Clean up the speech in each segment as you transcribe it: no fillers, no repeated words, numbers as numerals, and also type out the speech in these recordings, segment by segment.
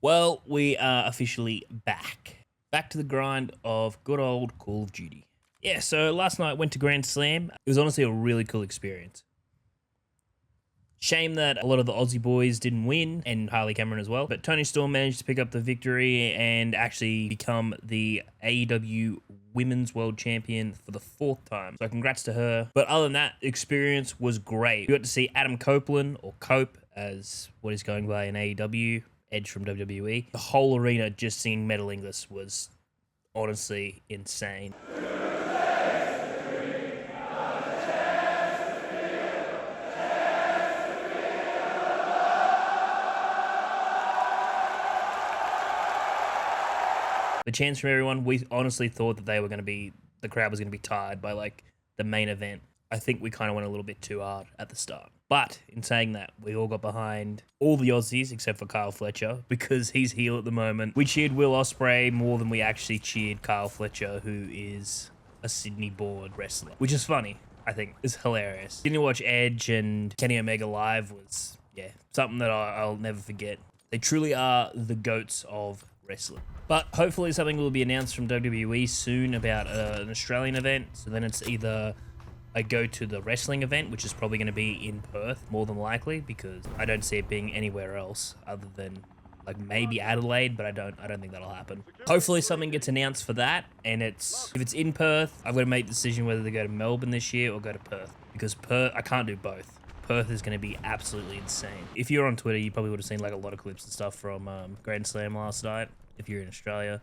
Well, we are officially back. Back to the grind of good old Call of Duty. Yeah, so last night went to Grandslam. It was honestly a really cool experience. Shame that a lot of the Aussie boys didn't win, and Harley Cameron as well. But Tony Storm managed to pick up the victory and actually become the AEW Women's World Champion for the 4th time. So congrats to her. But other than that, experience was great. We got to see Adam Copeland, or Cope, as what he's going by in AEW. Edge from WWE. The whole arena just singing Metal English was honestly insane. The chants from everyone, we honestly thought that the crowd was going to be tired by like the main event. I think we kind of went a little bit too hard at the start. But in saying that, we all got behind all the Aussies except for Kyle Fletcher because he's heel at the moment. We cheered Will Ospreay more than we actually cheered Kyle Fletcher, who is a Sydney-born wrestler, which is funny, I think. It's hilarious. Didn't watch Edge and Kenny Omega live was, yeah, something that I'll never forget. They truly are the goats of wrestling. But hopefully something will be announced from WWE soon about an Australian event. So then it's either I go to the wrestling event, which is probably going to be in Perth, more than likely, because I don't see it being anywhere else other than like maybe Adelaide, but I don't think that'll happen. Hopefully something gets announced for that, and if it's in Perth, I've got to make the decision whether to go to Melbourne this year or go to Perth, because Perth, I can't do both. Perth is going to be absolutely insane. If you're on Twitter, you probably would have seen like a lot of clips and stuff from Grandslam last night, if you're in Australia.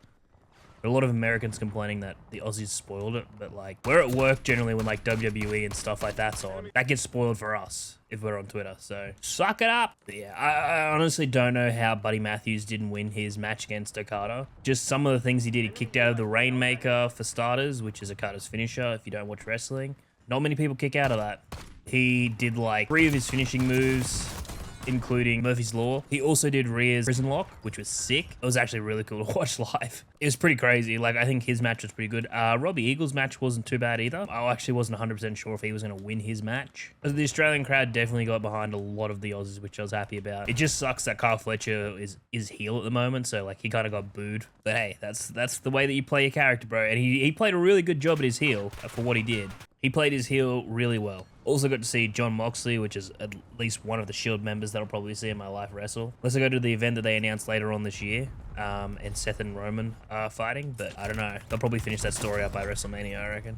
But a lot of Americans complaining that the Aussies spoiled it, but like we're at work generally when like WWE and stuff like that's on. That gets spoiled for us if we're on Twitter, so suck it up. But yeah, I honestly don't know how Buddy Matthews didn't win his match against Okada. Just some of the things he did. He kicked out of the Rainmaker for starters, which is Okada's finisher if you don't watch wrestling. Not many people kick out of that. He did like 3 of his finishing moves, including Murphy's Law. He also did Rhea's Prison Lock, which was sick. It was actually really cool to watch live. It was pretty crazy. Like, I think his match was pretty good. Robbie Eagle's match wasn't too bad either. I actually wasn't 100% sure if he was going to win his match. But the Australian crowd definitely got behind a lot of the Aussies, which I was happy about. It just sucks that Kyle Fletcher is heel at the moment, so like he kind of got booed. But hey, that's the way that you play your character, bro. And he played a really good job at his heel for what he did. He played his heel really well. Also got to see John Moxley, which is at least one of the Shield members that I'll probably see in my life wrestle. Unless I go to the event that they announced later on this year, and Seth and Roman are fighting, but I don't know. They'll probably finish that story up by WrestleMania, I reckon.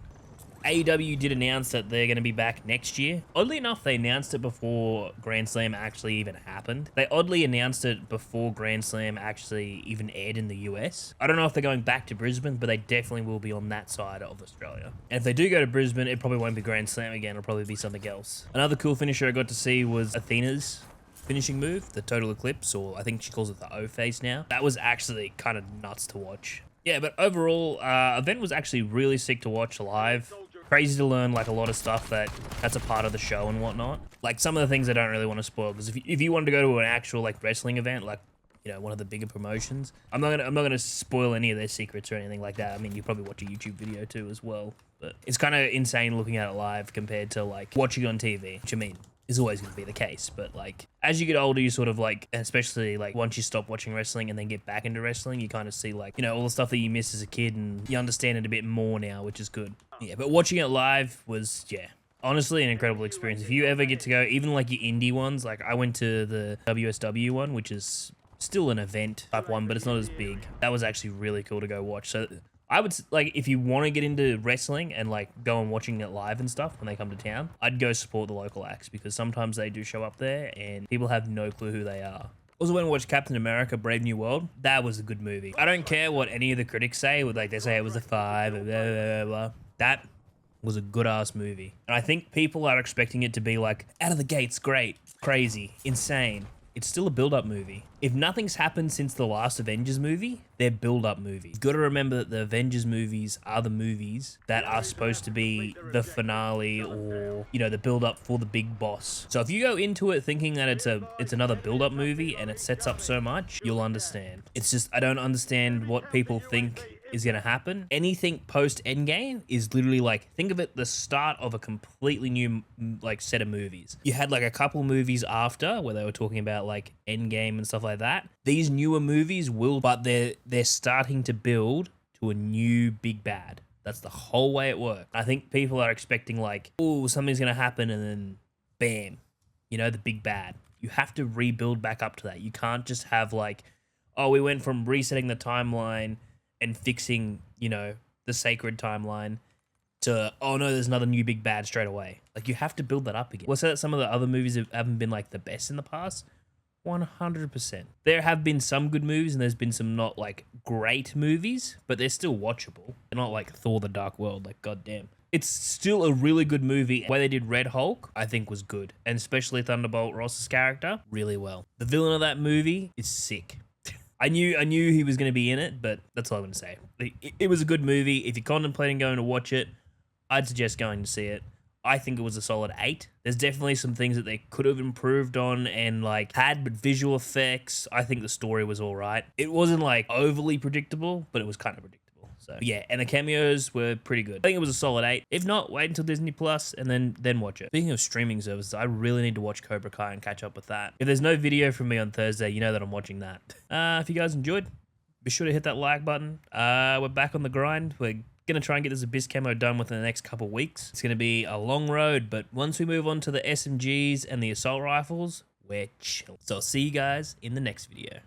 AEW did announce that they're going to be back next year. Oddly enough, they announced it before Grandslam actually even happened. They oddly announced it before Grandslam actually even aired in the US. I don't know if they're going back to Brisbane, but they definitely will be on that side of Australia. And if they do go to Brisbane, it probably won't be Grandslam again. It'll probably be something else. Another cool finisher I got to see was Athena's finishing move, the Total Eclipse, or I think she calls it the O-Face now. That was actually kind of nuts to watch. Yeah, but overall, event was actually really sick to watch live. Crazy to learn like a lot of stuff that's a part of the show and whatnot. Like some of the things I don't really want to spoil, because if you wanted to go to an actual like wrestling event, like, you know, one of the bigger promotions, I'm not gonna spoil any of their secrets or anything like that. I mean, you probably watch a YouTube video too as well, but it's kind of insane looking at it live compared to like watching on TV, which I mean is always going to be the case. But like as you get older, you sort of like, especially like once you stop watching wrestling and then get back into wrestling, you kind of see like, you know, all the stuff that you missed as a kid, and you understand it a bit more now, which is good. Yeah, but watching it live was, yeah, honestly an incredible experience. If you ever get to go, even like your indie ones, like I went to the WSW one, which is still an event type one, but it's not as big. That was actually really cool to go watch. So I would, like, if you want to get into wrestling and like go and watching it live and stuff when they come to town, I'd go support the local acts, because sometimes they do show up there and people have no clue who they are. Also went and watched Captain America Brave New World. That was a good movie. I don't care what any of the critics say, like they say it was a 5, blah, blah, blah, blah. That was a good ass movie. And I think people are expecting it to be like, out of the gates, great, crazy, insane. It's still a build-up movie. If nothing's happened since the last Avengers movie, they're build-up movies. You've got to remember that the Avengers movies are the movies that are supposed to be the finale, or, you know, the build-up for the big boss. So if you go into it thinking that it's another build-up movie and it sets up so much, you'll understand. It's just, I don't understand what people think is going to happen. Anything post Endgame is literally like, think of it the start of a completely new like set of movies. You had like a couple movies after where they were talking about like Endgame and stuff like that. These newer movies will, but they're starting to build to a new big bad. That's the whole way it works. I think people are expecting like, oh, something's going to happen and then bam, you know, the big bad. You have to rebuild back up to that. You can't just have like, oh, we went from resetting the timeline and fixing, you know, the sacred timeline to, oh no, there's another new big bad straight away. Like, you have to build that up again. Was that some of the other movies haven't been like the best in the past? 100%. There have been some good movies and there's been some not like great movies, but they're still watchable. They're not like Thor the Dark World, like goddamn. It's still a really good movie. The way they did Red Hulk, I think was good. And especially Thunderbolt Ross's character, really well. The villain of that movie is sick. I knew he was going to be in it, but that's all I'm going to say. It was a good movie. If you're contemplating going to watch it, I'd suggest going to see it. I think it was a solid 8. There's definitely some things that they could have improved on and like had, but visual effects, I think the story was all right. It wasn't like overly predictable, but it was kind of predictable. So yeah, and the cameos were pretty good. I think it was a solid 8. If not, wait until Disney Plus and then watch it. Speaking of streaming services, I really need to watch Cobra Kai and catch up with that. If there's no video from me on Thursday, you know that I'm watching that. If you guys enjoyed, be sure to hit that like button. We're back on the grind. We're going to try and get this Abyss camo done within the next couple weeks. It's going to be a long road, but once we move on to the SMGs and the assault rifles, we're chill. So I'll see you guys in the next video.